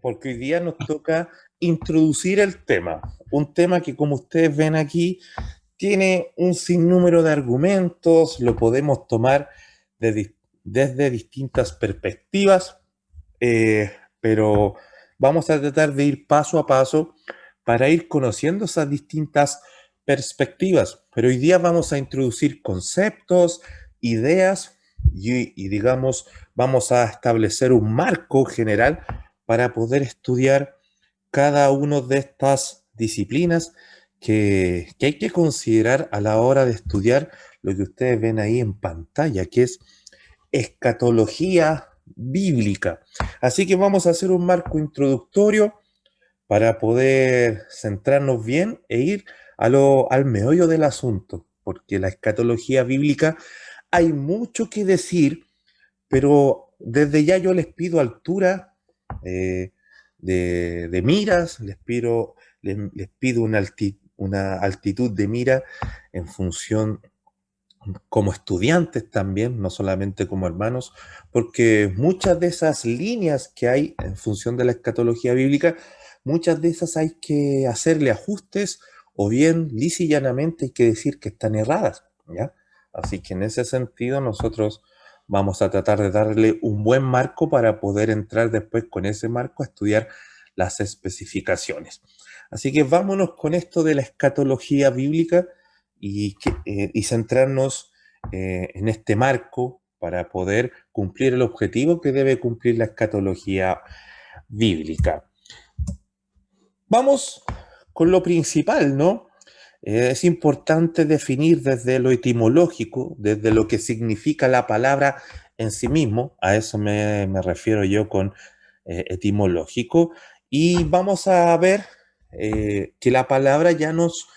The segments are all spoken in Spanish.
porque hoy día nos toca introducir el tema, un tema que como ustedes ven aquí tiene un sinnúmero de argumentos, lo podemos tomar desde distintas perspectivas, pero vamos a tratar de ir paso a paso para ir conociendo esas distintas perspectivas. Pero hoy día vamos a introducir conceptos, ideas digamos, vamos a establecer un marco general para poder estudiar cada una de estas disciplinas que hay que considerar a la hora de estudiar lo que ustedes ven ahí en pantalla, que es escatología bíblica. Así que vamos a hacer un marco introductorio para poder centrarnos bien e ir al meollo del asunto, porque la escatología bíblica hay mucho que decir, pero desde ya yo les pido altura eh, de miras, les pido una altitud de mira en función como estudiantes también, no solamente como hermanos, porque muchas de esas líneas que hay en función de la escatología bíblica, muchas de esas hay que hacerle ajustes o bien lisa y llanamente hay que decir que están erradas, ¿ya? Así que en ese sentido nosotros vamos a tratar de darle un buen marco para poder entrar después con ese marco a estudiar las especificaciones. Así que vámonos con esto de la escatología bíblica y centrarnos en este marco para poder cumplir el objetivo que debe cumplir la escatología bíblica. Vamos con lo principal, ¿no? Es importante definir desde lo etimológico, desde lo que significa la palabra en sí mismo, a eso me refiero yo con etimológico, y vamos a ver que la palabra ya nos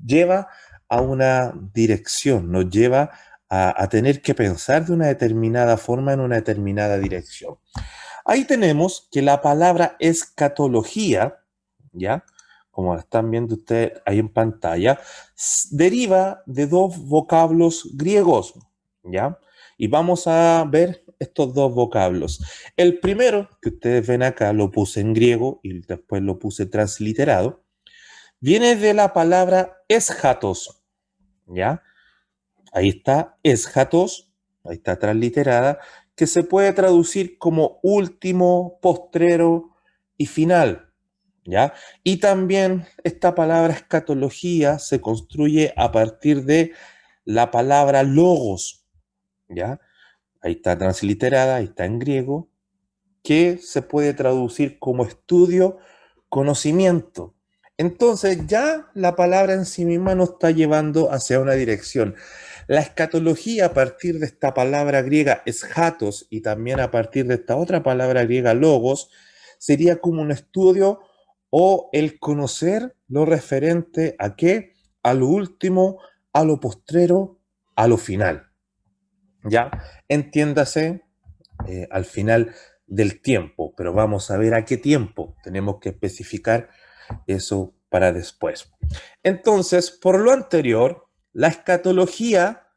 lleva a una dirección, nos lleva a tener que pensar de una determinada forma en una determinada dirección. Ahí tenemos que la palabra escatología, ¿ya? Como están viendo ustedes ahí en pantalla, deriva de dos vocablos griegos, ¿ya? Y vamos a ver estos dos vocablos. El primero, que ustedes ven acá, lo puse en griego y después lo puse transliterado, viene de la palabra eschatos, ¿ya? Ahí está eschatos, ahí está transliterada, que se puede traducir como último, postrero y final, ¿ya? Y también esta palabra escatología se construye a partir de la palabra logos, ¿ya? Ahí está transliterada, ahí está en griego, que se puede traducir como estudio, conocimiento. Entonces ya la palabra en sí misma nos está llevando hacia una dirección. La escatología a partir de esta palabra griega eschatos y también a partir de esta otra palabra griega logos, sería como un estudio o el conocer lo referente a qué, a lo último, a lo postrero, a lo final. ¿Ya? Entiéndase al final del tiempo, pero vamos a ver a qué tiempo. Tenemos que especificar eso para después. Entonces, por lo anterior, la escatología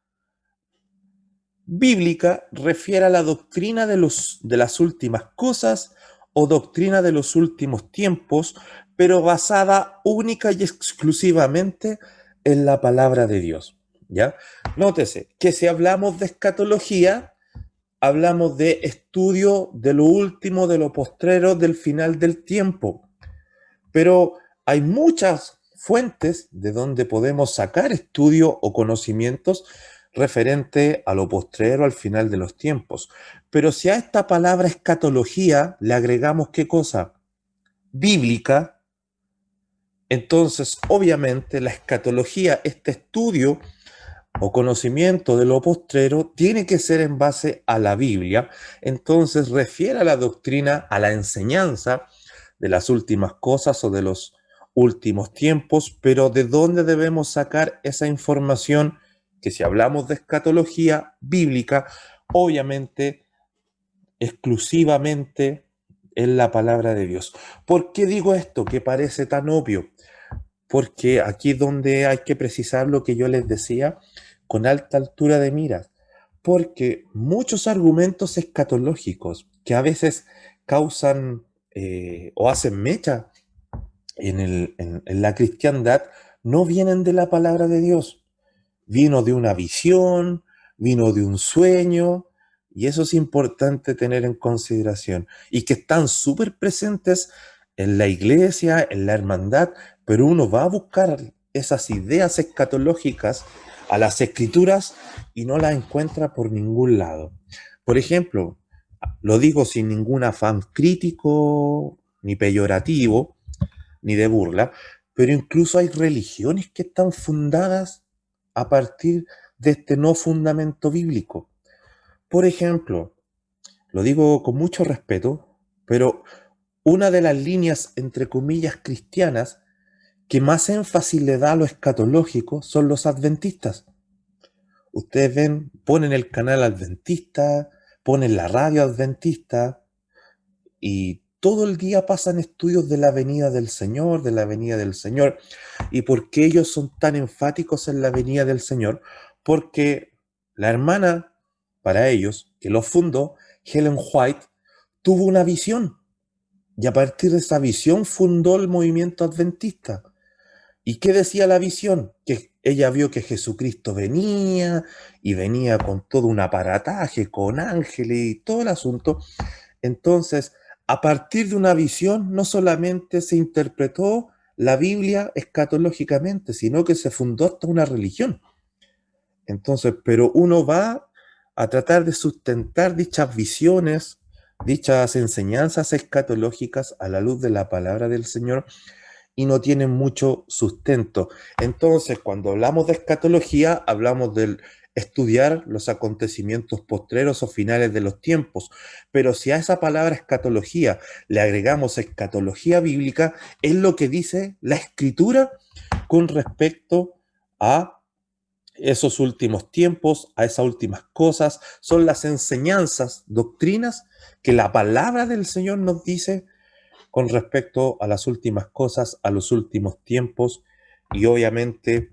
bíblica refiere a la doctrina de las últimas cosas o doctrina de los últimos tiempos, pero basada única y exclusivamente en la palabra de Dios. ¿Ya? Nótese que si hablamos de escatología, hablamos de estudio de lo último, de lo postrero, del final del tiempo. Pero hay muchas fuentes de donde podemos sacar estudio o conocimientos referente a lo postrero, al final de los tiempos. Pero si a esta palabra escatología le agregamos qué cosa? Bíblica, entonces obviamente la escatología, este estudio o conocimiento de lo postrero tiene que ser en base a la Biblia, entonces refiere a la doctrina, a la enseñanza de las últimas cosas o de los últimos tiempos, pero ¿de dónde debemos sacar esa información? Que si hablamos de escatología bíblica, obviamente exclusivamente en la palabra de Dios. ¿Por qué digo esto que parece tan obvio? Porque aquí es donde hay que precisar lo que yo les decía con alta altura de miras, porque muchos argumentos escatológicos que a veces causan o hacen mecha en la cristiandad, no vienen de la palabra de Dios. Vino de una visión, vino de un sueño, y eso es importante tener en consideración. Y que están súper presentes en la iglesia, en la hermandad, pero uno va a buscar esas ideas escatológicas a las escrituras y no las encuentra por ningún lado. Por ejemplo, lo digo sin ningún afán crítico ni peyorativo, ni de burla, pero incluso hay religiones que están fundadas a partir de este no fundamento bíblico. Por ejemplo, lo digo con mucho respeto, pero una de las líneas, entre comillas, cristianas que más énfasis le da a lo escatológico son los adventistas. Ustedes ven, ponen el canal adventista, ponen la radio adventista, y todo el día pasan estudios de la venida del Señor, de la venida del Señor. ¿Y por qué ellos son tan enfáticos en la venida del Señor? Porque la hermana, para ellos, que lo fundó, Helen White, tuvo una visión. Y a partir de esa visión fundó el movimiento adventista. ¿Y qué decía la visión? Que ella vio que Jesucristo venía y venía con todo un aparataje, con ángeles y todo el asunto. Entonces, a partir de una visión, no solamente se interpretó la Biblia escatológicamente, sino que se fundó hasta una religión. Entonces, pero uno va a tratar de sustentar dichas visiones, dichas enseñanzas escatológicas a la luz de la palabra del Señor, y no tienen mucho sustento. Entonces, cuando hablamos de escatología, hablamos del estudiar los acontecimientos postreros o finales de los tiempos. Pero si a esa palabra escatología le agregamos escatología bíblica, es lo que dice la Escritura con respecto a esos últimos tiempos, a esas últimas cosas. Son las enseñanzas, doctrinas que la palabra del Señor nos dice con respecto a las últimas cosas, a los últimos tiempos, y obviamente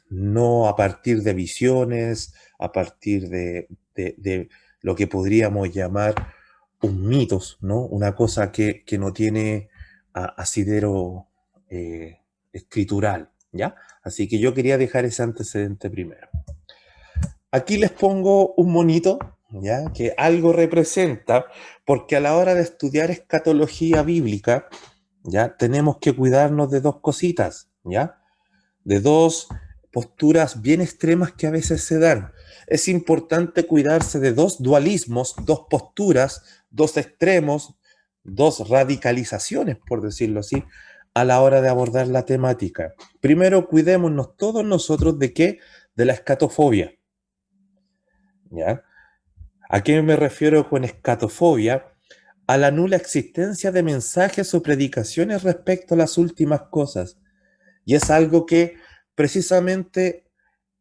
no a partir de visiones, a partir de lo que podríamos llamar un mitos, ¿no? Una cosa que no tiene asidero escritural, ¿ya? Así que yo quería dejar ese antecedente primero. Aquí les pongo un monito, ¿ya? Que algo representa, porque a la hora de estudiar escatología bíblica, ¿ya? Tenemos que cuidarnos de dos cositas, ¿ya? De dos posturas bien extremas que a veces se dan. Es importante cuidarse de dos dualismos, dos posturas, dos extremos, dos radicalizaciones, por decirlo así, a la hora de abordar la temática. Primero, cuidémonos todos nosotros de qué? De la escatofobia, ¿ya? ¿A qué me refiero con escatofobia? A la nula existencia de mensajes o predicaciones respecto a las últimas cosas. Y es algo que precisamente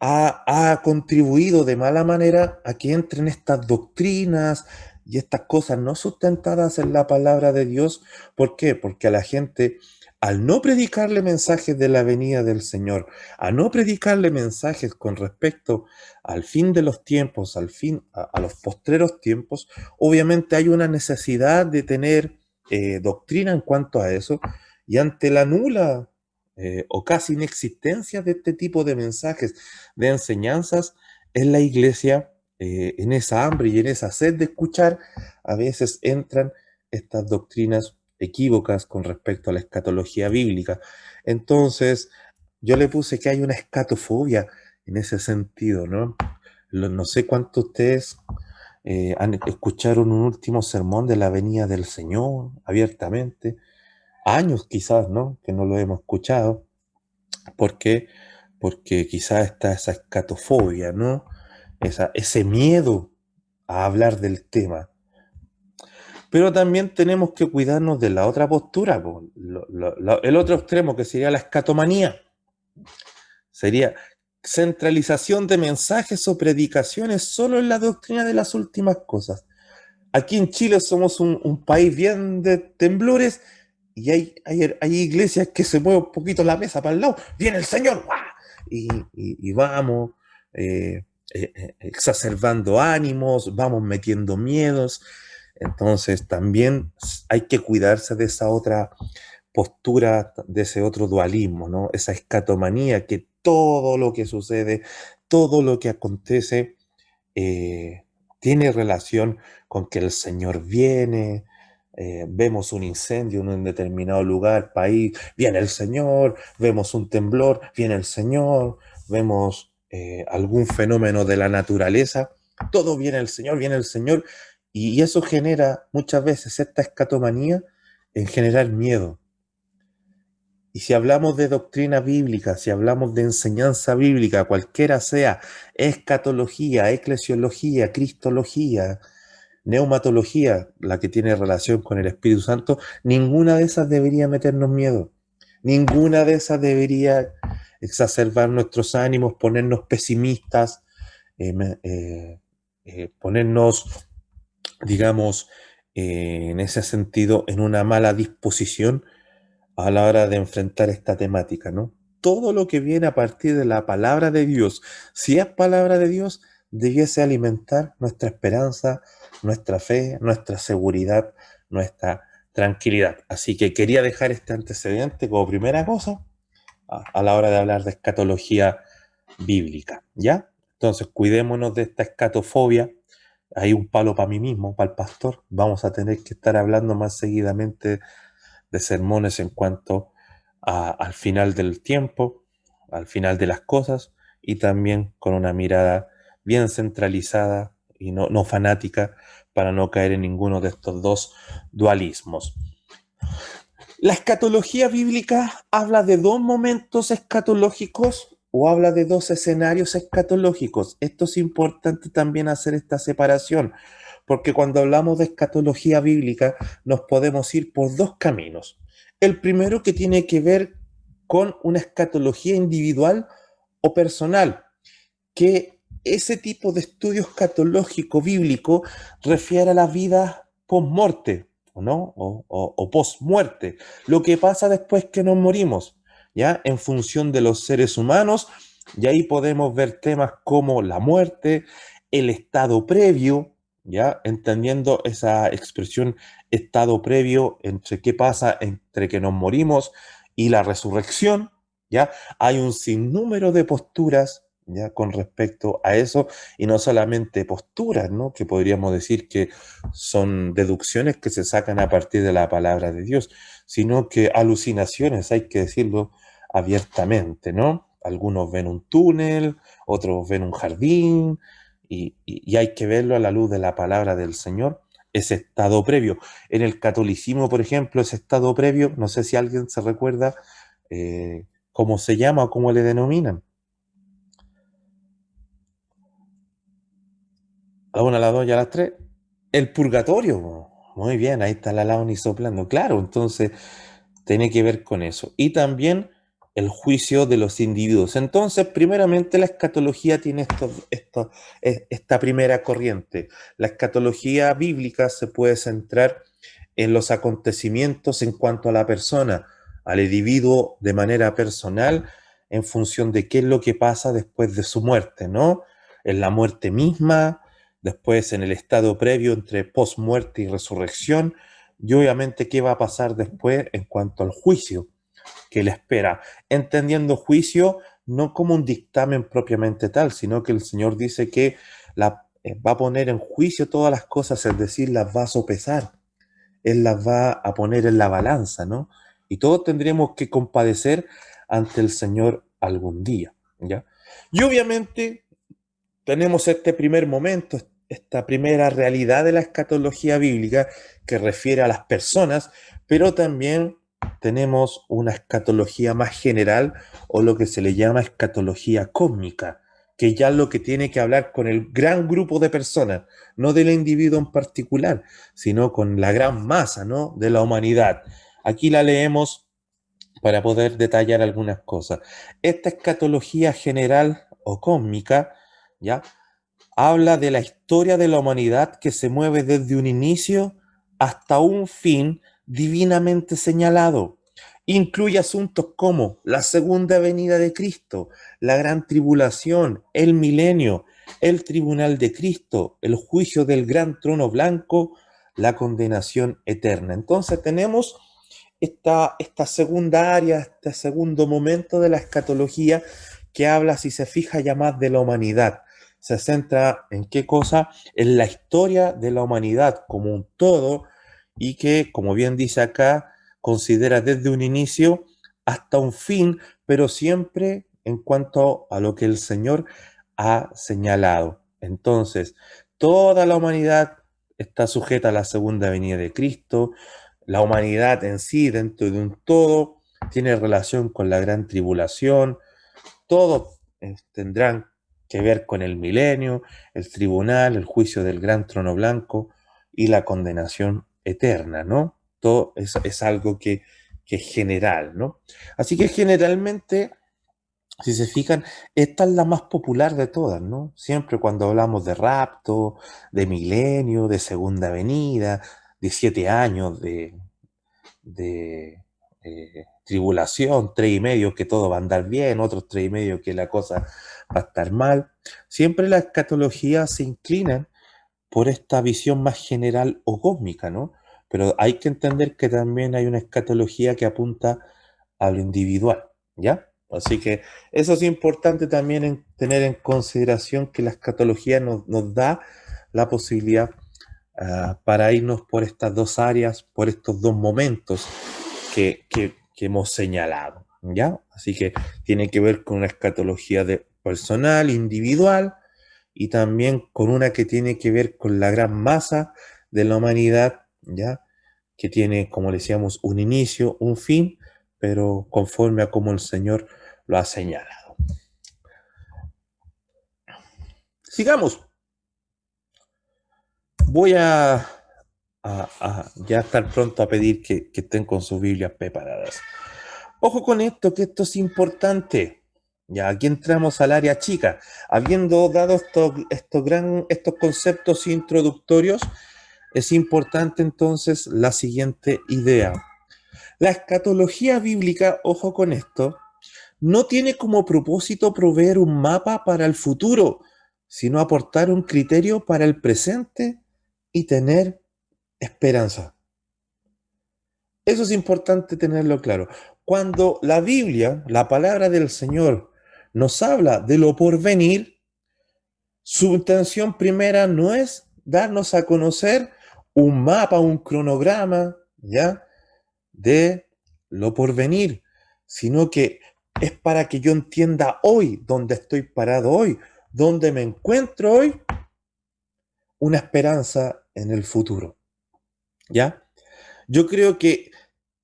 ha contribuido de mala manera a que entren estas doctrinas y estas cosas no sustentadas en la palabra de Dios. ¿Por qué? Porque a la gente, al no predicarle mensajes de la venida del Señor, a no predicarle mensajes con respecto al fin de los tiempos, a los postreros tiempos, obviamente hay una necesidad de tener doctrina en cuanto a eso, y ante la nula o casi inexistencia de este tipo de mensajes, de enseñanzas, en la iglesia, en esa hambre y en esa sed de escuchar, a veces entran estas doctrinas equívocas con respecto a la escatología bíblica. Entonces, yo le puse que hay una escatofobia en ese sentido, ¿no? No sé cuántos de ustedes escucharon un último sermón de la venida del Señor abiertamente. Años quizás, ¿no? Que no lo hemos escuchado. ¿Por qué? Porque quizás está esa escatofobia, ¿no? Ese miedo a hablar del tema. Pero también tenemos que cuidarnos de la otra postura, po. El otro extremo que sería la escatomanía. Sería centralización de mensajes o predicaciones solo en la doctrina de las últimas cosas. Aquí en Chile somos un país bien de temblores, y hay iglesias que se mueven un poquito la mesa para el lado, viene el Señor, ¡guau! Y vamos exacerbando ánimos, vamos metiendo miedos. Entonces también hay que cuidarse de esa otra postura, de ese otro dualismo, ¿no? Esa escatomanía que todo lo que sucede, todo lo que acontece, eh, tiene relación con que el Señor viene, vemos un incendio en un determinado lugar, país, viene el Señor, vemos un temblor, viene el Señor, vemos algún fenómeno de la naturaleza, todo viene el Señor, y eso genera muchas veces esta escatomanía en generar miedo. Y si hablamos de doctrina bíblica, si hablamos de enseñanza bíblica, cualquiera sea, escatología, eclesiología, cristología, neumatología, la que tiene relación con el Espíritu Santo, ninguna de esas debería meternos miedo. Ninguna de esas debería exacerbar nuestros ánimos, ponernos pesimistas, eh, ponernos, digamos, en ese sentido, en una mala disposición a la hora de enfrentar esta temática, ¿no? Todo lo que viene a partir de la palabra de Dios, si es palabra de Dios, debiese alimentar nuestra esperanza, nuestra fe, nuestra seguridad, nuestra tranquilidad. Así que quería dejar este antecedente como primera cosa a la hora de hablar de escatología bíblica, ¿ya? Entonces, cuidémonos de esta escatofobia. Hay un palo para mí mismo, para el pastor. Vamos a tener que estar hablando más seguidamente de sermones en cuanto al final del tiempo, al final de las cosas, y también con una mirada bien centralizada y no fanática para no caer en ninguno de estos dos dualismos. La escatología bíblica habla de dos momentos escatológicos o habla de dos escenarios escatológicos. Esto es importante también hacer esta separación, porque cuando hablamos de escatología bíblica nos podemos ir por dos caminos. El primero que tiene que ver con una escatología individual o personal, que ese tipo de estudio escatológico bíblico refiere a la vida post-muerte, ¿no? O post-muerte, lo que pasa después que nos morimos, ¿ya? En función de los seres humanos, y ahí podemos ver temas como la muerte, el estado previo, ¿ya? Entendiendo esa expresión estado previo entre qué pasa entre que nos morimos y la resurrección, ¿ya? Hay un sinnúmero de posturas, ¿ya? Con respecto a eso, y no solamente posturas, ¿no? Que podríamos decir que son deducciones que se sacan a partir de la palabra de Dios, sino que alucinaciones, hay que decirlo abiertamente, ¿no? Algunos ven un túnel, otros ven un jardín, y hay que verlo a la luz de la palabra del Señor, ese estado previo. En el catolicismo, por ejemplo, ese estado previo, no sé si alguien se recuerda cómo se llama o cómo le denominan. A la una, a las dos y a las tres. El purgatorio. Muy bien, ahí está la Laoni soplando. Claro, entonces tiene que ver con eso. Y también el juicio de los individuos. Entonces, primeramente, la escatología tiene esta primera corriente. La escatología bíblica se puede centrar en los acontecimientos en cuanto a la persona, al individuo de manera personal, en función de qué es lo que pasa después de su muerte, ¿no? En la muerte misma, después en el estado previo entre post-muerte y resurrección, y obviamente qué va a pasar después en cuanto al juicio que le espera, entendiendo juicio no como un dictamen propiamente tal, sino que el Señor dice que va a poner en juicio todas las cosas, es decir, las va a sopesar, Él las va a poner en la balanza, ¿no? Y todos tendremos que compadecer ante el Señor algún día, ¿ya? Y obviamente tenemos este primer momento, esta primera realidad de la escatología bíblica que refiere a las personas, pero también tenemos una escatología más general o lo que se le llama escatología cósmica, que ya es lo que tiene que hablar con el gran grupo de personas, no del individuo en particular, sino con la gran masa, ¿no? De la humanidad. Aquí la leemos para poder detallar algunas cosas. Esta escatología general o cósmica, ¿ya? Habla de la historia de la humanidad que se mueve desde un inicio hasta un fin divinamente señalado. Incluye asuntos como la segunda venida de Cristo, la gran tribulación, el milenio, el tribunal de Cristo, el juicio del gran trono blanco, la condenación eterna. Entonces tenemos esta segunda área, este segundo momento de la escatología que habla, si se fija, ya más de la humanidad. Se centra en qué cosa, en la historia de la humanidad como un todo y que, como bien dice acá, considera desde un inicio hasta un fin, pero siempre en cuanto a lo que el Señor ha señalado. Entonces, toda la humanidad está sujeta a la segunda venida de Cristo. La humanidad en sí, dentro de un todo, tiene relación con la gran tribulación. Todos tendrán que ver con el milenio, el tribunal, el juicio del gran trono blanco y la condenación eterna, ¿no? Todo es algo que es general, ¿no? Así que generalmente, si se fijan, esta es la más popular de todas, ¿no? Siempre cuando hablamos de rapto, de milenio, de segunda venida, de 7 años, de tribulación, 3 y medio que todo va a andar bien, otros 3 y medio que la cosa va a estar mal. Siempre la escatología se inclinan por esta visión más general o cósmica, ¿no? Pero hay que entender que también hay una escatología que apunta a lo individual, ¿ya? Así que eso es importante también tener en consideración que la escatología nos da la posibilidad para irnos por estas dos áreas, por estos dos momentos que hemos señalado, ¿ya? Así que tiene que ver con una escatología personal, individual, y también con una que tiene que ver con la gran masa de la humanidad, ¿ya? Que tiene, como decíamos, un inicio, un fin, pero conforme a como el Señor lo ha señalado. Sigamos. Voy a ya estar pronto a pedir que estén con sus Biblias preparadas. Ojo con esto, que esto es importante. Ya aquí entramos al área chica. Habiendo dado estos conceptos introductorios, es importante entonces la siguiente idea. La escatología bíblica, ojo con esto, no tiene como propósito proveer un mapa para el futuro, sino aportar un criterio para el presente y tener esperanza. Eso es importante tenerlo claro. Cuando la Biblia, la palabra del Señor, nos habla de lo por venir, su intención primera no es darnos a conocer un mapa, un cronograma, ¿ya? De lo por venir, sino que es para que yo entienda hoy dónde estoy parado hoy, dónde me encuentro hoy, una esperanza en el futuro, ¿ya? Yo creo que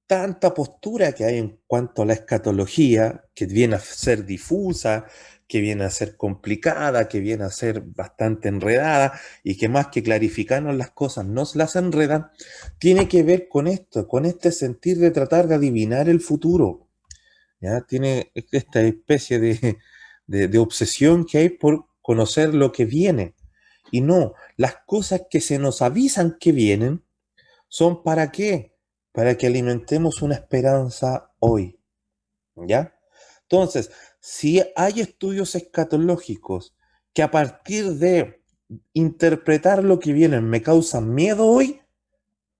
tanta postura que hay en cuanto a la escatología, que viene a ser difusa, que viene a ser complicada, que viene a ser bastante enredada y que más que clarificarnos las cosas nos las enredan, tiene que ver con esto, con este sentir de tratar de adivinar el futuro. ¿Ya? Tiene esta especie de obsesión que hay por conocer lo que viene. Y no, las cosas que se nos avisan que vienen, ¿son para qué? Para que alimentemos una esperanza hoy, ¿ya? Entonces, si hay estudios escatológicos que a partir de interpretar lo que viene me causan miedo hoy,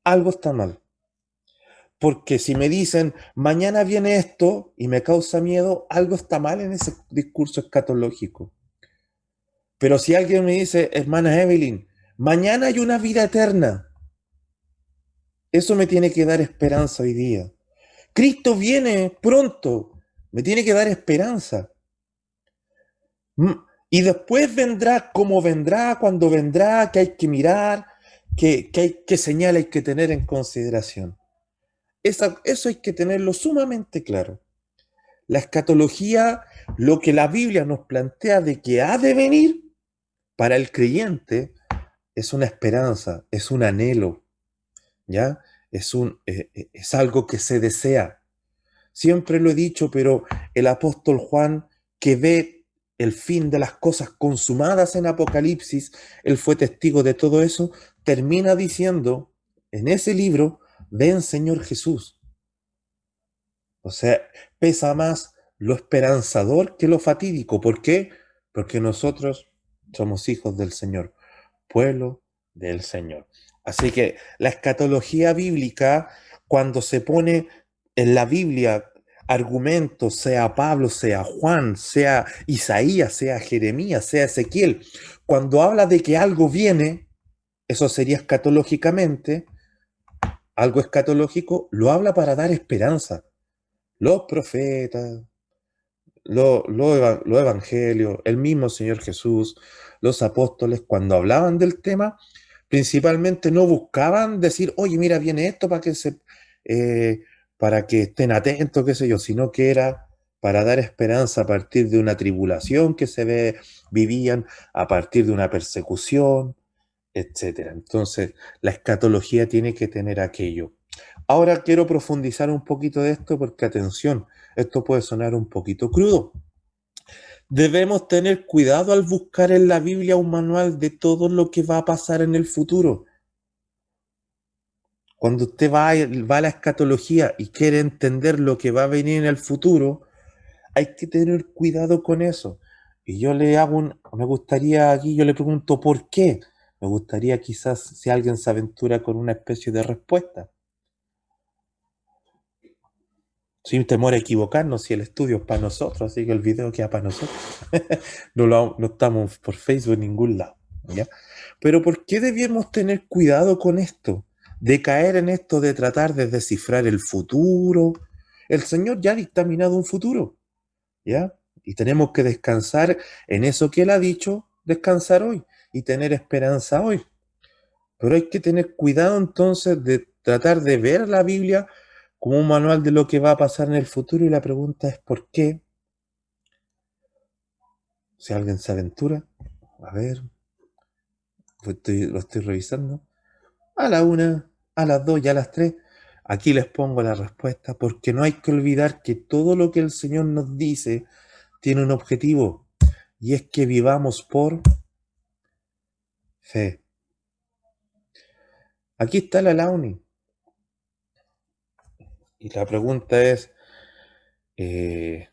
algo está mal. Porque si me dicen, mañana viene esto y me causa miedo, algo está mal en ese discurso escatológico. Pero si alguien me dice, hermana Evelyn, mañana hay una vida eterna, eso me tiene que dar esperanza hoy día. Cristo viene pronto, me tiene que dar esperanza. Mm, Y después vendrá como vendrá, cuando vendrá, que hay que mirar, que señal hay que tener en consideración. Eso hay que tenerlo sumamente claro. La escatología, lo que la Biblia nos plantea de que ha de venir para el creyente, es una esperanza, es un anhelo, ¿ya? Es algo que se desea. Siempre lo he dicho, pero el apóstol Juan, que ve el fin de las cosas consumadas en Apocalipsis, él fue testigo de todo eso, termina diciendo en ese libro, ven Señor Jesús. O sea, pesa más lo esperanzador que lo fatídico. ¿Por qué? Porque nosotros somos hijos del Señor, pueblo del Señor. Así que la escatología bíblica, cuando se pone en la Biblia argumentos, sea Pablo, sea Juan, sea Isaías, sea Jeremías, sea Ezequiel, cuando habla de que algo viene, eso sería escatológicamente, algo escatológico, lo habla para dar esperanza. Los profetas, los evangelios, el mismo Señor Jesús, los apóstoles, cuando hablaban del tema, principalmente no buscaban decir, oye, mira, viene esto eh, para que estén atentos, qué sé yo, sino que era para dar esperanza a partir de una tribulación que vivían, a partir de una persecución, etcétera. Entonces, la escatología tiene que tener aquello. Ahora quiero profundizar un poquito de esto porque, atención, esto puede sonar un poquito crudo. Debemos tener cuidado al buscar en la Biblia un manual de todo lo que va a pasar en el futuro. Cuando usted va a la escatología y quiere entender lo que va a venir en el futuro, hay que tener cuidado con eso. Y yo me gustaría aquí, yo le pregunto por qué. Me gustaría quizás si alguien se aventura con una especie de respuesta. Sin temor a equivocarnos, si el estudio es para nosotros, así que el video queda para nosotros. No estamos por Facebook en ningún lado. ¿Ya? Pero ¿por qué debemos tener cuidado con esto? De caer en esto de tratar de descifrar el futuro. El Señor ya ha dictaminado un futuro, ¿ya? Y tenemos que descansar en eso que Él ha dicho, descansar hoy y tener esperanza hoy. Pero hay que tener cuidado entonces de tratar de ver la Biblia como un manual de lo que va a pasar en el futuro, y la pregunta es ¿por qué? Si alguien se aventura, a ver, lo estoy revisando. A la una, a las dos y a las tres. Aquí les pongo la respuesta, porque no hay que olvidar que todo lo que el Señor nos dice tiene un objetivo, y es que vivamos por fe. Aquí está la Launi, y la pregunta es, eh,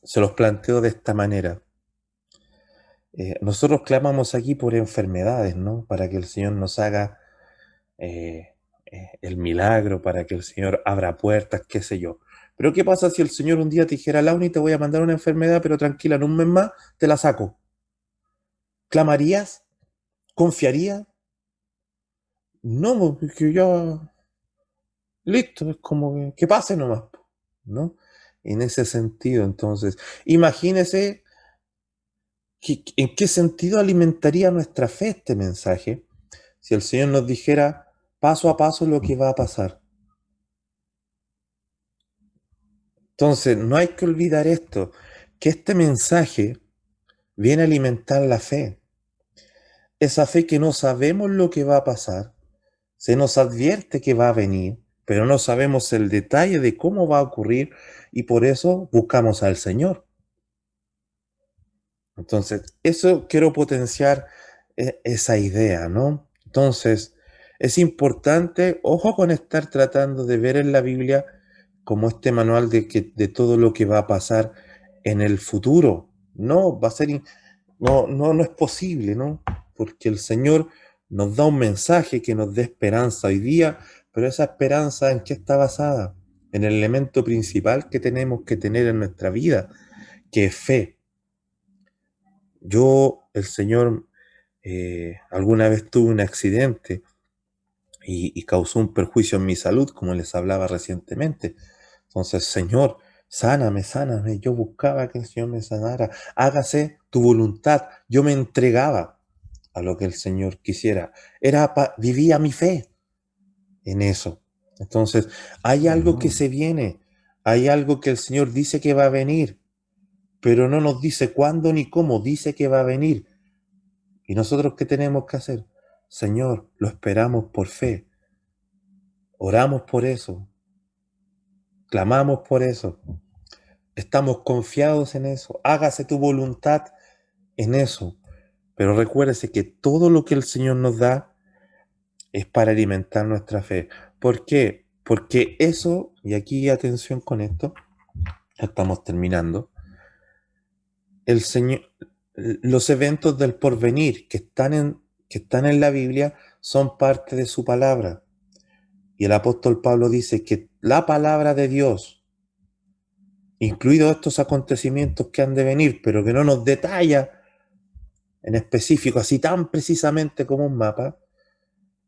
se los planteo de esta manera. Nosotros clamamos aquí por enfermedades, ¿no? Para que el Señor nos haga eh, el milagro, para que el Señor abra puertas, qué sé yo. Pero ¿qué pasa si el Señor un día te dijera, Launi, te voy a mandar una enfermedad, pero tranquila, en un mes más te la saco? ¿Clamarías? ¿Confiarías? No, porque ya, listo, es como que pase nomás, ¿no? En ese sentido, entonces, imagínese en qué sentido alimentaría nuestra fe este mensaje si el Señor nos dijera paso a paso lo que va a pasar. Entonces, no hay que olvidar esto, que este mensaje viene a alimentar la fe. Esa fe que no sabemos lo que va a pasar, se nos advierte que va a venir, pero no sabemos el detalle de cómo va a ocurrir, y por eso buscamos al Señor. Entonces, eso quiero potenciar esa idea, ¿no? Entonces, es importante, ojo con estar tratando de ver en la Biblia como este manual de todo lo que va a pasar en el futuro. No, no es posible, ¿no? Porque el Señor nos da un mensaje que nos dé esperanza hoy día, pero esa esperanza, ¿en qué está basada? En el elemento principal que tenemos que tener en nuestra vida, que es fe. El Señor, alguna vez tuve un accidente y causó un perjuicio en mi salud, como les hablaba recientemente. Entonces, Señor, sáname, sáname. Yo buscaba que el Señor me sanara. Hágase tu voluntad. Yo me entregaba a lo que el Señor quisiera. Vivía mi fe en eso. Entonces, hay algo que se viene. Hay algo que el Señor dice que va a venir, pero no nos dice cuándo ni cómo. Dice que va a venir. ¿Y nosotros qué tenemos que hacer? Señor, lo esperamos por fe. Oramos por eso. Clamamos por eso. Estamos confiados en eso. Hágase tu voluntad en eso. Pero recuérdese que todo lo que el Señor nos da es para alimentar nuestra fe. ¿Por qué? Porque eso, y aquí atención con esto, ya estamos terminando, el Señor, los eventos del porvenir que están que están en la Biblia son parte de su palabra. Y el apóstol Pablo dice que la palabra de Dios, incluidos estos acontecimientos que han de venir, pero que no nos detalla en específico, así tan precisamente como un mapa,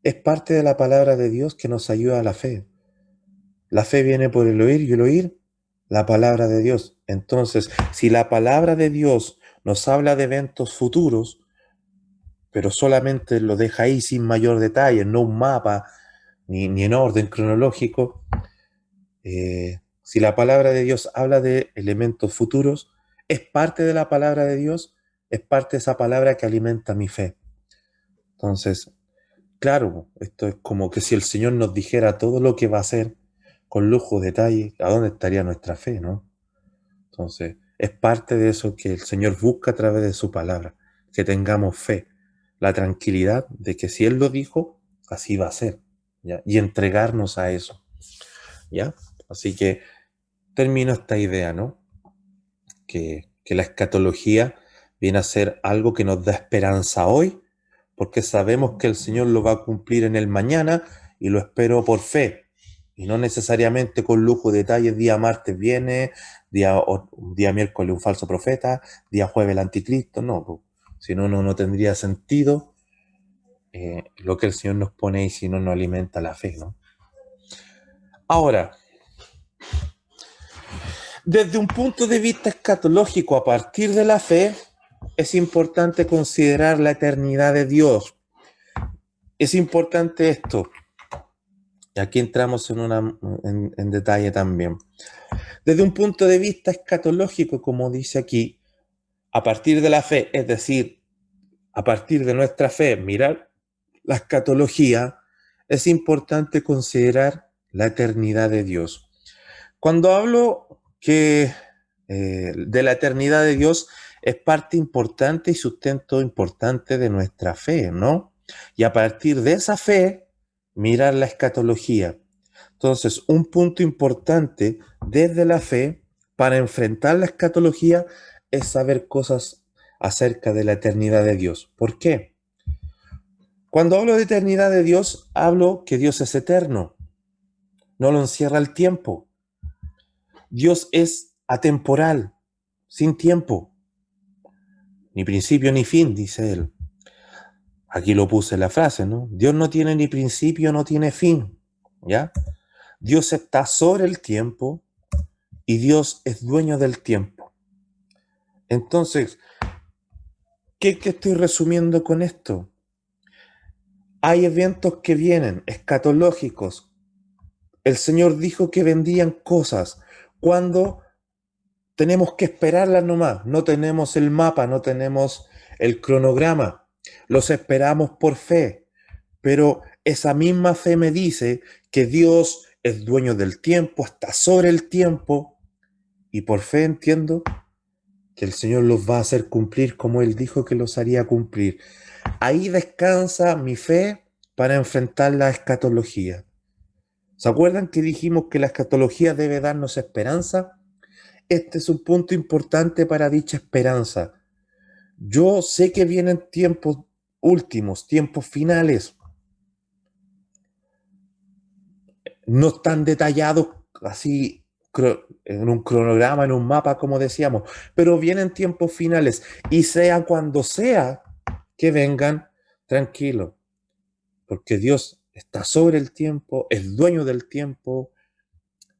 es parte de la palabra de Dios que nos ayuda a la fe. La fe viene por el oír y el oír la palabra de Dios. Entonces, si la palabra de Dios nos habla de eventos futuros, pero solamente lo deja ahí sin mayor detalle, no un mapa, ni en orden cronológico, si la palabra de Dios habla de elementos futuros, es parte de la palabra de Dios, es parte de esa palabra que alimenta mi fe. Entonces, claro, esto es como que si el Señor nos dijera todo lo que va a hacer con lujo, detalle, ¿a dónde estaría nuestra fe, no? Entonces, es parte de eso que el Señor busca a través de su palabra, que tengamos fe, la tranquilidad de que si Él lo dijo, así va a ser, ¿ya? Y entregarnos a eso, ¿ya? Así que termino esta idea, ¿no? Que la escatología viene a ser algo que nos da esperanza hoy, porque sabemos que el Señor lo va a cumplir en el mañana y lo espero por fe, y no necesariamente con lujo de detalles, día martes viene, día miércoles un falso profeta, día jueves el anticristo, no, si no, no tendría sentido lo que el Señor nos pone y si no, no alimenta la fe, ¿no? Ahora, desde un punto de vista escatológico, a partir de la fe, es importante considerar la eternidad de Dios. Es importante esto. Y aquí entramos en detalle también. Desde un punto de vista escatológico, como dice aquí, a partir de la fe, es decir, a partir de nuestra fe, mirar la escatología, es importante considerar la eternidad de Dios. Cuando hablo de la eternidad de Dios, es parte importante y sustento importante de nuestra fe, ¿no? Y a partir de esa fe, mirar la escatología. Entonces, un punto importante desde la fe para enfrentar la escatología es saber cosas acerca de la eternidad de Dios. ¿Por qué? Cuando hablo de eternidad de Dios, hablo que Dios es eterno, no lo encierra el tiempo. Dios es atemporal, sin tiempo, ni principio ni fin, dice él. Aquí lo puse en la frase, ¿no? Dios no tiene ni principio, no tiene fin, ¿ya? Dios está sobre el tiempo y Dios es dueño del tiempo. Entonces, ¿qué estoy resumiendo con esto? Hay eventos que vienen, escatológicos. El Señor dijo que vendían cosas cuando tenemos que esperarlas nomás. No tenemos el mapa, no tenemos el cronograma. Los esperamos por fe. Pero esa misma fe me dice que Dios es dueño del tiempo, está sobre el tiempo. Y por fe entiendo que el Señor los va a hacer cumplir como Él dijo que los haría cumplir. Ahí descansa mi fe para enfrentar la escatología. ¿Se acuerdan que dijimos que la escatología debe darnos esperanza? Este es un punto importante para dicha esperanza. Yo sé que vienen tiempos últimos, tiempos finales. No están detallados así en un cronograma, en un mapa, como decíamos, pero vienen tiempos finales y sea cuando sea que vengan, tranquilo, porque Dios está sobre el tiempo, es dueño del tiempo,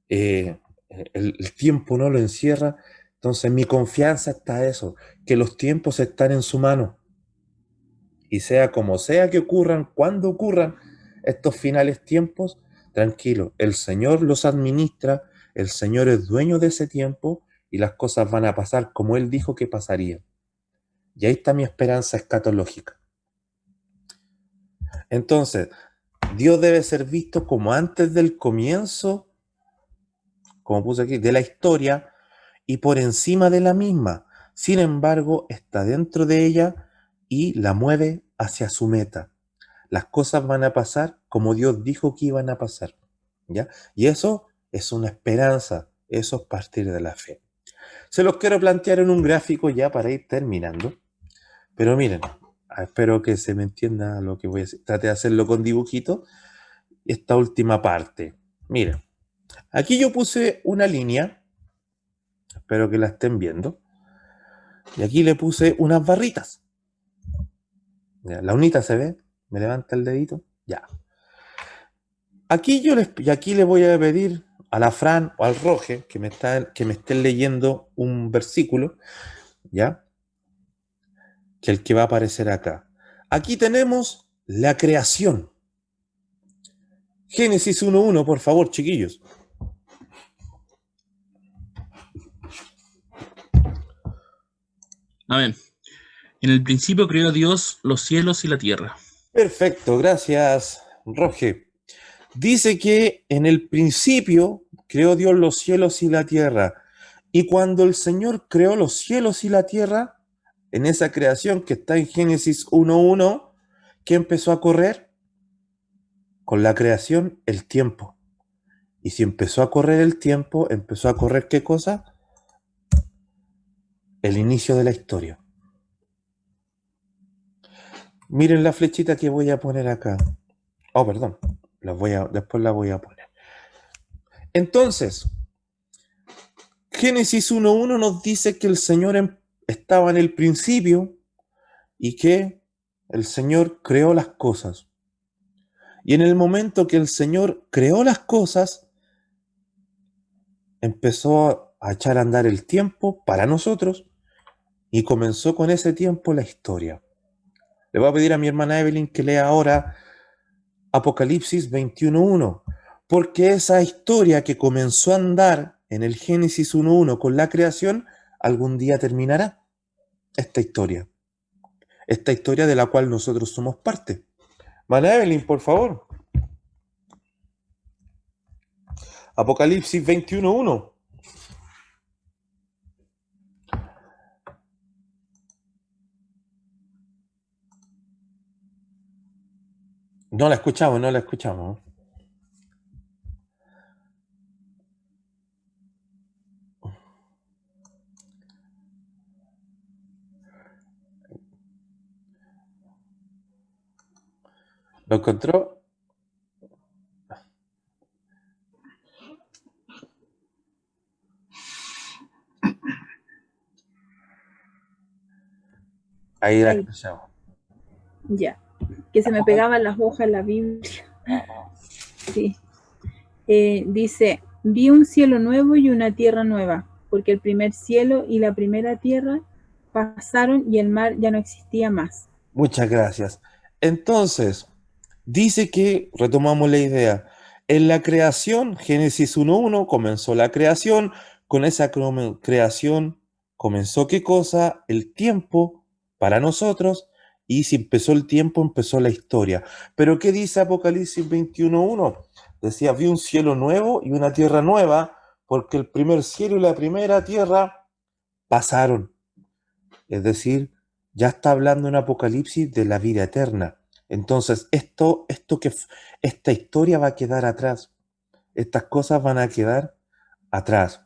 eh, el tiempo no lo encierra. Entonces mi confianza está en eso, que los tiempos están en su mano. Y sea como sea que ocurran, cuando ocurran estos finales tiempos, tranquilo, el Señor los administra, el Señor es dueño de ese tiempo y las cosas van a pasar como Él dijo que pasarían. Y ahí está mi esperanza escatológica. Entonces, Dios debe ser visto como antes del comienzo, como puse aquí, de la historia y por encima de la misma. Sin embargo, está dentro de ella y la mueve hacia su meta. Las cosas van a pasar como Dios dijo que iban a pasar, ¿ya? Y eso es una esperanza, eso es partir de la fe. Se los quiero plantear en un gráfico ya para ir terminando, pero miren, espero que se me entienda lo que voy a decir. Trate de hacerlo con dibujito. Esta última parte. Mira, aquí yo puse una línea. Espero que la estén viendo. Y aquí le puse unas barritas. Ya, la unita se ve. Me levanta el dedito. Ya. Y aquí le voy a pedir a la Fran o al Roge que me estén leyendo un versículo, ¿ya? Que el que va a aparecer acá. Aquí tenemos la creación. Génesis 1:1, por favor, chiquillos. Amén. En el principio creó Dios los cielos y la tierra. Perfecto, gracias, Roge. Dice que en el principio creó Dios los cielos y la tierra. Y cuando el Señor creó los cielos y la tierra, en esa creación que está en Génesis 1:1, ¿qué empezó a correr? Con la creación, el tiempo. Y si empezó a correr el tiempo, empezó a correr ¿qué cosa? El inicio de la historia. Miren la flechita que voy a poner acá. Oh, perdón. Después la voy a poner. Entonces, Génesis 1:1 nos dice que el Señor estaba en el principio y que el Señor creó las cosas. Y en el momento que el Señor creó las cosas, empezó a echar a andar el tiempo para nosotros y comenzó con ese tiempo la historia. Le voy a pedir a mi hermana Evelyn que lea ahora Apocalipsis 21:1, porque esa historia que comenzó a andar en el Génesis 1:1 con la creación, algún día terminará esta historia de la cual nosotros somos parte. Hermana Evelyn, por favor. Apocalipsis 21:1. No la escuchamos, no la escuchamos. ¿Lo encontró? Ahí la Ahí, escuchamos. ya. Que se me pegaban las hojas en la Biblia. Sí. Dice, vi un cielo nuevo y una tierra nueva, porque el primer cielo y la primera tierra pasaron y el mar ya no existía más. Muchas gracias. Entonces, dice que, retomamos la idea, en la creación, Génesis 1:1, comenzó la creación, con esa creación comenzó qué cosa? El tiempo para nosotros, y si empezó el tiempo, empezó la historia. Pero ¿qué dice Apocalipsis 21:1? Decía, vi un cielo nuevo y una tierra nueva, porque el primer cielo y la primera tierra pasaron. Es decir, ya está hablando en Apocalipsis de la vida eterna. Entonces, esta historia va a quedar atrás. Estas cosas van a quedar atrás.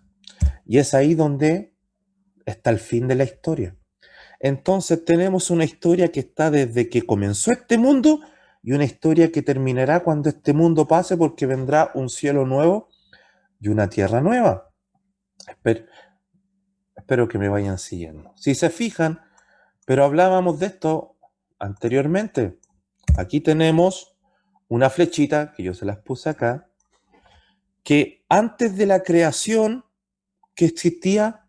Y es ahí donde está el fin de la historia. Entonces tenemos una historia que está desde que comenzó este mundo y una historia que terminará cuando este mundo pase porque vendrá un cielo nuevo y una tierra nueva. Espero que me vayan siguiendo. Si se fijan, pero hablábamos de esto anteriormente. Aquí tenemos una flechita que yo se las puse acá, que antes de la creación que existía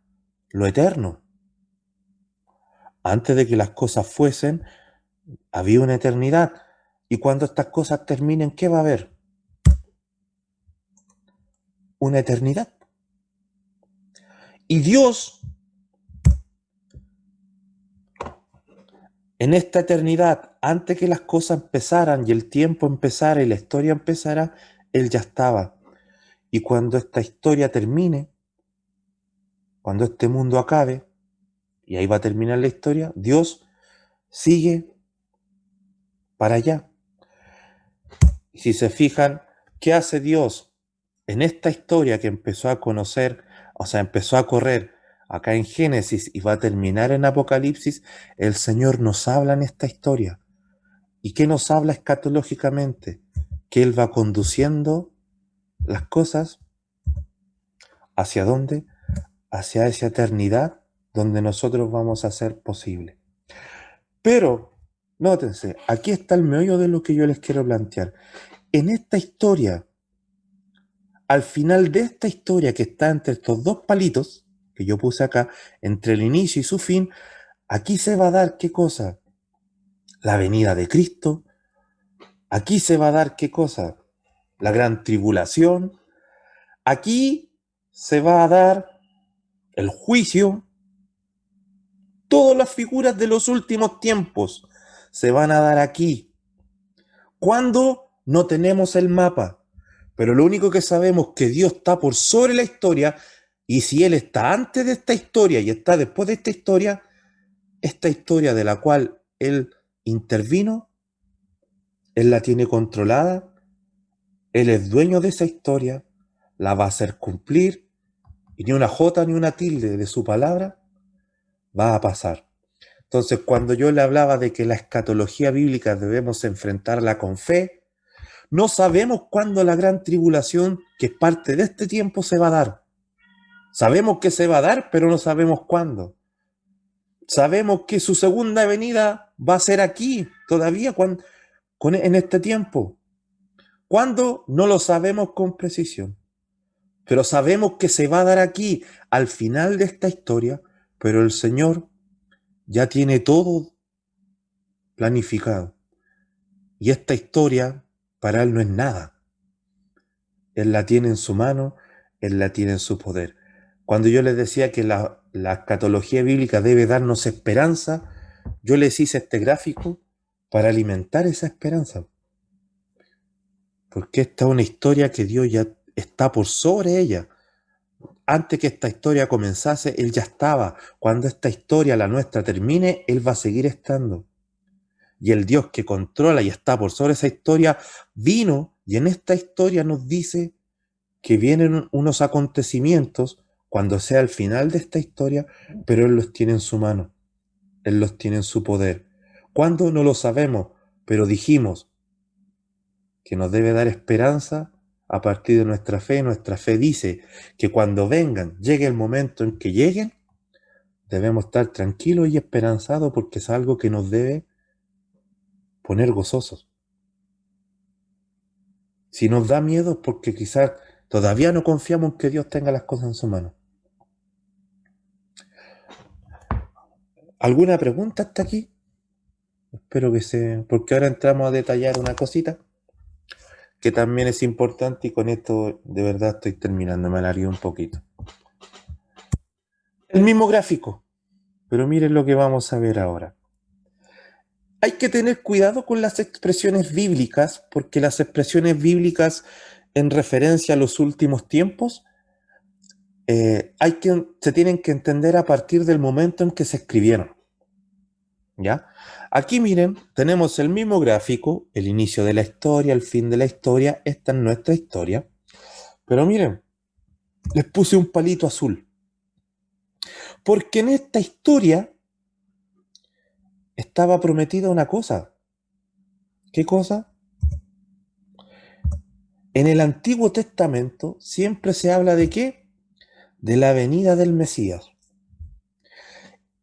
lo eterno. Antes de que las cosas fuesen, había una eternidad. Y cuando estas cosas terminen, ¿qué va a haber? Una eternidad. Y Dios, en esta eternidad, antes que las cosas empezaran y el tiempo empezara y la historia empezara, Él ya estaba. Y cuando esta historia termine, cuando este mundo acabe, y ahí va a terminar la historia, Dios sigue para allá. Y si se fijan, ¿qué hace Dios en esta historia que empezó a conocer, o sea, empezó a correr acá en Génesis y va a terminar en Apocalipsis, el Señor nos habla en esta historia. ¿Y qué nos habla escatológicamente? Que Él va conduciendo las cosas ¿hacia dónde? Hacia esa eternidad donde nosotros vamos a ser posible. Pero, nótense, aquí está el meollo de lo que yo les quiero plantear. En esta historia, al final de esta historia que está entre estos dos palitos que yo puse acá, entre el inicio y su fin, aquí se va a dar ¿qué cosa? La venida de Cristo. Aquí se va a dar ¿qué cosa? La gran tribulación. Aquí se va a dar el juicio. Todas las figuras de los últimos tiempos se van a dar aquí. ¿Cuándo? No tenemos el mapa, pero lo único que sabemos es que Dios está por sobre la historia, y si Él está antes de esta historia y está después de esta historia de la cual Él intervino, Él la tiene controlada, Él es dueño de esa historia, la va a hacer cumplir, y ni una jota ni una tilde de su palabra va a pasar. Entonces, cuando yo le hablaba de que la escatología bíblica debemos enfrentarla con fe, no sabemos cuándo la gran tribulación, que es parte de este tiempo, se va a dar. Sabemos que se va a dar, pero no sabemos cuándo. Sabemos que su segunda venida va a ser aquí, todavía en este tiempo. ¿Cuándo? No lo sabemos con precisión. Pero sabemos que se va a dar aquí, al final de esta historia, pero el Señor ya tiene todo planificado. Y esta historia para Él no es nada. Él la tiene en su mano, Él la tiene en su poder. Cuando yo les decía que la escatología bíblica debe darnos esperanza, yo les hice este gráfico para alimentar esa esperanza. Porque esta es una historia que Dios ya está por sobre ella. Antes que esta historia comenzase, Él ya estaba. Cuando esta historia, la nuestra, termine, Él va a seguir estando. Y el Dios que controla y está por sobre esa historia vino, y en esta historia nos dice que vienen unos acontecimientos cuando sea el final de esta historia, pero Él los tiene en su mano, Él los tiene en su poder. ¿Cuándo? No lo sabemos, pero dijimos que nos debe dar esperanza a partir de nuestra fe. Nuestra fe dice que cuando vengan, llegue el momento en que lleguen, debemos estar tranquilos y esperanzados, porque es algo que nos debe poner gozosos. Si nos da miedo es porque quizás todavía no confiamos en que Dios tenga las cosas en su mano. ¿Alguna pregunta hasta aquí? Espero que porque ahora entramos a detallar una cosita que también es importante, y con esto de verdad estoy terminando, me alargué un poquito. El mismo gráfico, pero miren lo que vamos a ver ahora. Hay que tener cuidado con las expresiones bíblicas, porque las expresiones bíblicas en referencia a los últimos tiempos se tienen que entender a partir del momento en que se escribieron. ¿Ya? Aquí miren, tenemos el mismo gráfico, el inicio de la historia, el fin de la historia. Esta es nuestra historia. Pero miren, les puse un palito azul. Porque en esta historia estaba prometida una cosa. ¿Qué cosa? En el Antiguo Testamento siempre se habla de ¿qué? De la venida del Mesías.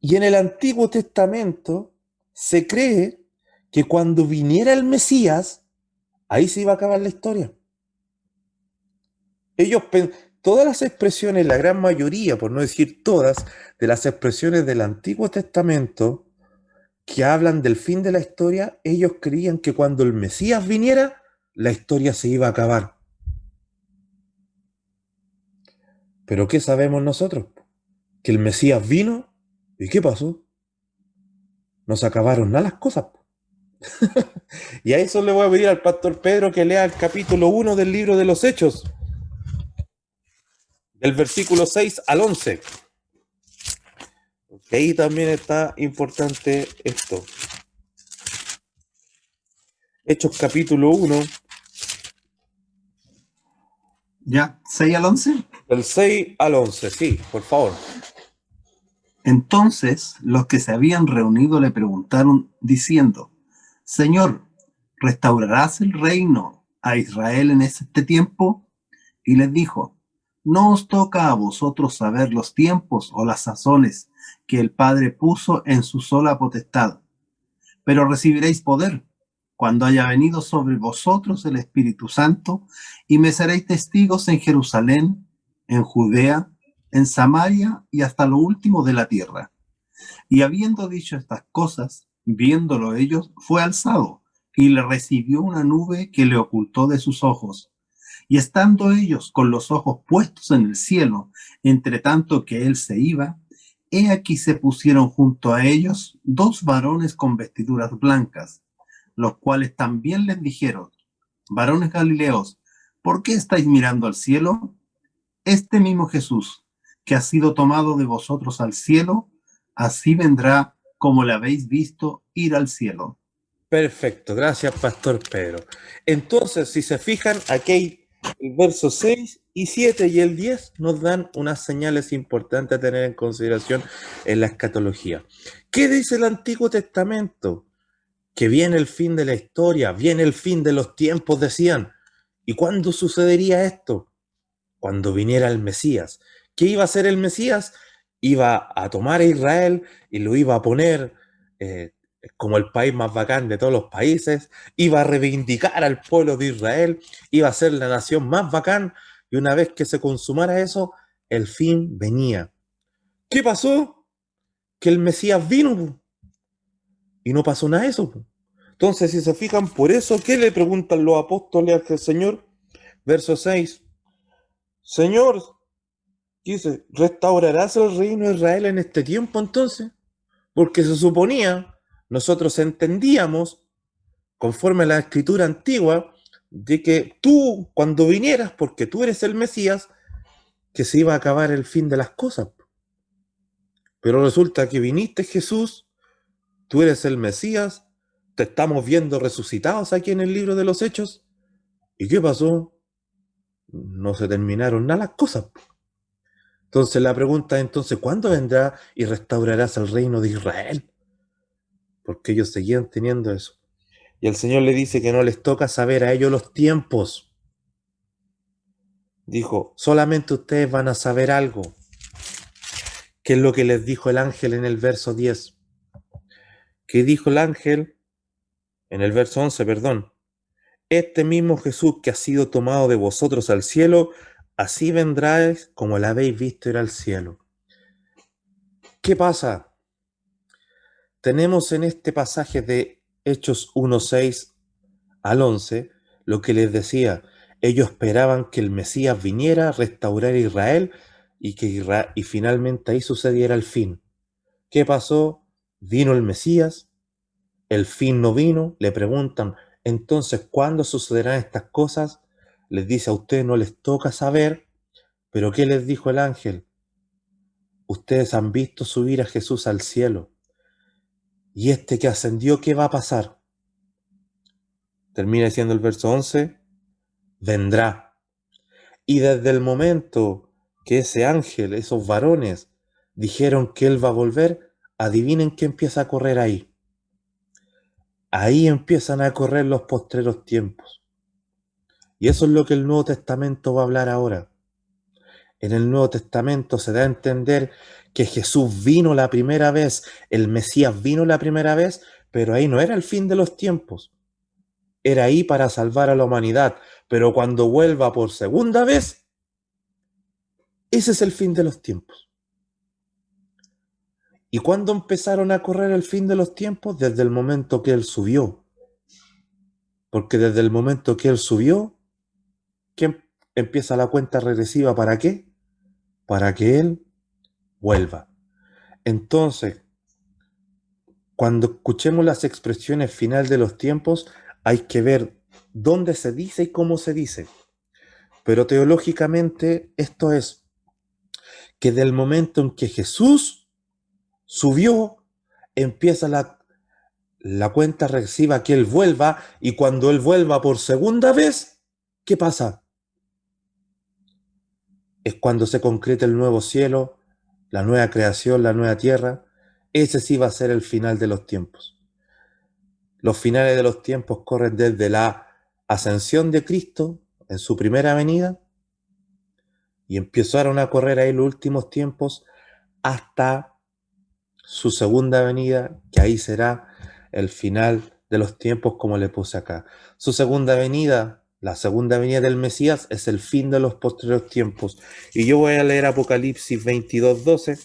Y en el Antiguo Testamento se cree que cuando viniera el Mesías, ahí se iba a acabar la historia. Todas las expresiones, la gran mayoría, por no decir todas, de las expresiones del Antiguo Testamento que hablan del fin de la historia, ellos creían que cuando el Mesías viniera, la historia se iba a acabar. ¿Pero qué sabemos nosotros? Que el Mesías vino, ¿y qué pasó? No se acabaron nada las cosas. Y a eso le voy a pedir al pastor Pedro que lea el capítulo 1 del libro de los Hechos, del versículo 6 al 11. Porque ahí también está importante esto. Hechos capítulo 1. ¿Ya? ¿6 al 11? Del 6 al 11, sí, por favor. Entonces los que se habían reunido le preguntaron, diciendo, Señor, ¿restaurarás el reino a Israel en este tiempo? Y les dijo, no os toca a vosotros saber los tiempos o las sazones que el Padre puso en su sola potestad, pero recibiréis poder cuando haya venido sobre vosotros el Espíritu Santo, y me seréis testigos en Jerusalén, en Judea, en Samaria y hasta lo último de la tierra. Y habiendo dicho estas cosas, viéndolo ellos, fue alzado, y le recibió una nube que le ocultó de sus ojos. Y estando ellos con los ojos puestos en el cielo, entre tanto que él se iba, he aquí se pusieron junto a ellos dos varones con vestiduras blancas, los cuales también les dijeron, varones galileos, ¿por qué estáis mirando al cielo? Este mismo Jesús, que ha sido tomado de vosotros al cielo, así vendrá como le habéis visto ir al cielo. Perfecto, gracias, Pastor Pedro. Entonces, si se fijan, aquí hay el verso 6 y 7 y el 10 nos dan unas señales importantes a tener en consideración en la escatología. ¿Qué dice el Antiguo Testamento? Que viene el fin de la historia, viene el fin de los tiempos, decían. ¿Y cuándo sucedería esto? Cuando viniera el Mesías. ¿Qué iba a hacer el Mesías? Iba a tomar a Israel y lo iba a poner como el país más bacán de todos los países, iba a reivindicar al pueblo de Israel, iba a ser la nación más bacán, y una vez que se consumara eso, el fin venía. ¿Qué pasó? Que el Mesías vino y no pasó nada de eso. Entonces, si se fijan, por eso, ¿qué le preguntan los apóstoles al Señor? Verso 6. Señor, dice, ¿restaurarás el reino de Israel en este tiempo entonces? Porque se suponía, nosotros entendíamos, conforme a la escritura antigua, de que tú, cuando vinieras, porque tú eres el Mesías, que se iba a acabar el fin de las cosas. Pero resulta que viniste, Jesús, tú eres el Mesías, te estamos viendo resucitados aquí en el libro de los Hechos. ¿Y qué pasó? No se terminaron nada las cosas. Entonces la pregunta es, entonces, ¿cuándo vendrá y restaurarás el reino de Israel? Porque ellos seguían teniendo eso. Y el Señor le dice que no les toca saber a ellos los tiempos. Dijo, solamente ustedes van a saber algo. ¿Qué es lo que les dijo el ángel en el verso 10? ¿Qué dijo el ángel? En el verso 11, perdón. Este mismo Jesús que ha sido tomado de vosotros al cielo, así vendráis como la habéis visto ir al cielo. ¿Qué pasa? Tenemos en este pasaje de Hechos 1:6 al 11, lo que les decía, ellos esperaban que el Mesías viniera a restaurar a Israel y finalmente ahí sucediera el fin. ¿Qué pasó? Vino el Mesías, el fin no vino, le preguntan, entonces, ¿cuándo sucederán estas cosas? Les dice, a ustedes no les toca saber, pero ¿qué les dijo el ángel? Ustedes han visto subir a Jesús al cielo, y este que ascendió, ¿qué va a pasar? Termina diciendo el verso 11, vendrá. Y desde el momento que ese ángel, esos varones, dijeron que él va a volver, adivinen qué empieza a correr ahí. Ahí empiezan a correr los postreros tiempos. Y eso es lo que el Nuevo Testamento va a hablar ahora. En el Nuevo Testamento se da a entender que Jesús vino la primera vez, el Mesías vino la primera vez, pero ahí no era el fin de los tiempos. Era ahí para salvar a la humanidad, pero cuando vuelva por segunda vez, ese es el fin de los tiempos. ¿Y cuándo empezaron a correr el fin de los tiempos? Desde el momento que Él subió. Porque desde el momento que Él subió, ¿qué empieza la cuenta regresiva? ¿Para qué? Para que Él vuelva. Entonces, cuando escuchemos las expresiones final de los tiempos, hay que ver dónde se dice y cómo se dice. Pero teológicamente esto es que del momento en que Jesús subió, empieza la cuenta regresiva que Él vuelva, y cuando Él vuelva por segunda vez, ¿qué pasa? Es cuando se concreta el nuevo cielo la nueva creación, la nueva tierra, ese sí va a ser el final de los tiempos. Los finales de los tiempos corren desde la ascensión de Cristo en su primera venida y empezaron a correr ahí los últimos tiempos hasta su segunda venida, que ahí será el final de los tiempos, como le puse acá. Su segunda venida, la segunda venida del Mesías, es el fin de los posteriores tiempos. Y yo voy a leer Apocalipsis 22:12,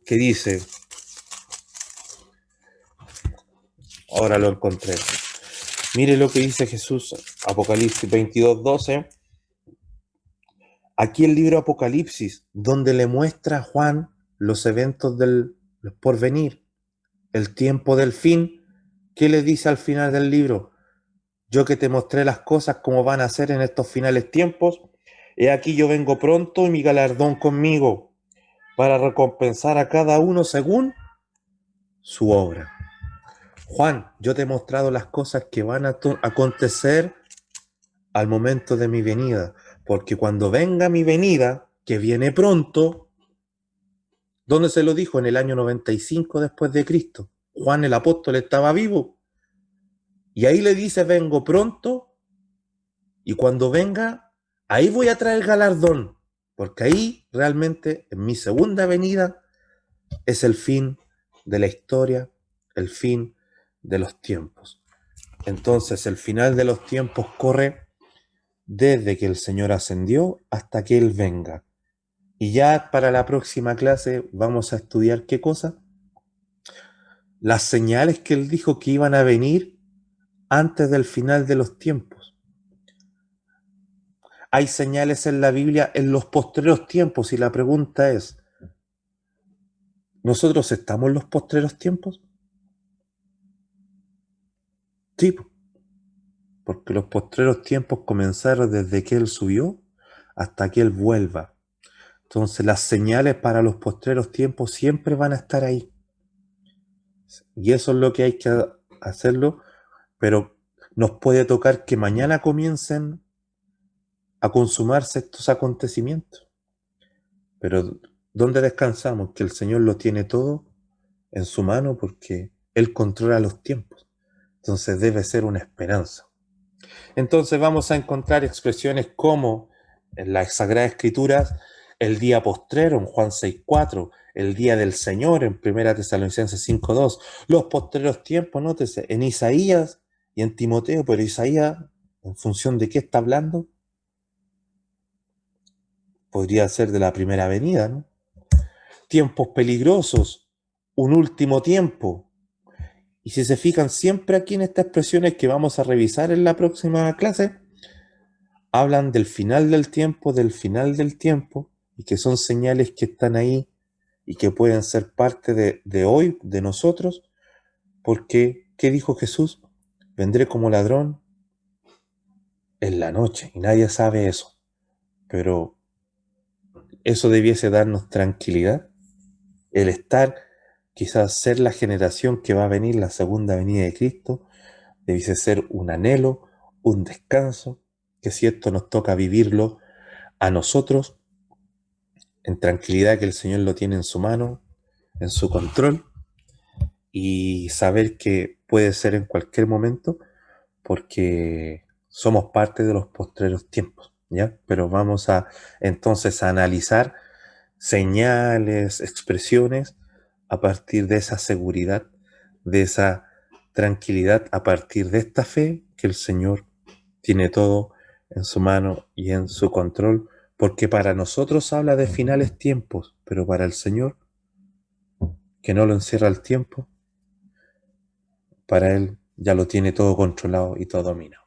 que dice, ahora lo encontré. Mire lo que dice Jesús, Apocalipsis 22:12. Aquí el libro Apocalipsis, donde le muestra a Juan los eventos del porvenir, el tiempo del fin. ¿Qué le dice al final del libro? Yo que te mostré las cosas como van a ser en estos finales tiempos, he aquí yo vengo pronto y mi galardón conmigo, para recompensar a cada uno según su obra. Juan, yo te he mostrado las cosas que van a acontecer al momento de mi venida, porque cuando venga mi venida, que viene pronto, ¿dónde se lo dijo? En el año 95 después de Cristo. Juan el apóstol estaba vivo. Y ahí le dice, vengo pronto, y cuando venga, ahí voy a traer galardón, porque ahí realmente, en mi segunda venida, es el fin de la historia, el fin de los tiempos. Entonces, el final de los tiempos corre desde que el Señor ascendió hasta que Él venga. Y ya para la próxima clase vamos a estudiar ¿qué cosa? Las señales que Él dijo que iban a venir antes del final de los tiempos. Hay señales en la Biblia en los postreros tiempos y la pregunta es, ¿nosotros estamos en los postreros tiempos? Sí, porque los postreros tiempos comenzaron desde que Él subió hasta que Él vuelva. Entonces las señales para los postreros tiempos siempre van a estar ahí. Y eso es lo que hay que hacerlo, pero nos puede tocar que mañana comiencen a consumarse estos acontecimientos. Pero ¿dónde descansamos? Que el Señor lo tiene todo en su mano porque Él controla los tiempos. Entonces debe ser una esperanza. Entonces vamos a encontrar expresiones como en las Sagradas Escrituras, el día postrero en Juan 6:4, el día del Señor en 1 Tesalonicenses 5:2, los postreros tiempos, nótese, en Isaías y en Timoteo, pero Isaías, ¿en función de qué está hablando? Podría ser de la primera venida, ¿no? Tiempos peligrosos, un último tiempo. Y si se fijan siempre aquí en estas expresiones que vamos a revisar en la próxima clase, hablan del final del tiempo, y que son señales que están ahí y que pueden ser parte de hoy, de nosotros, porque, ¿qué dijo Jesús? Vendré como ladrón en la noche, y nadie sabe eso, pero eso debiese darnos tranquilidad, el estar, quizás ser la generación que va a venir, la segunda venida de Cristo, debiese ser un anhelo, un descanso, que si esto nos toca vivirlo a nosotros, en tranquilidad que el Señor lo tiene en su mano, en su control, y saber que puede ser en cualquier momento, porque somos parte de los postreros tiempos, ¿ya? Pero vamos a entonces a analizar señales, expresiones, a partir de esa seguridad, de esa tranquilidad, a partir de esta fe que el Señor tiene todo en su mano y en su control, porque para nosotros habla de finales tiempos, pero para el Señor, que no lo encierra el tiempo, para Él ya lo tiene todo controlado y todo dominado.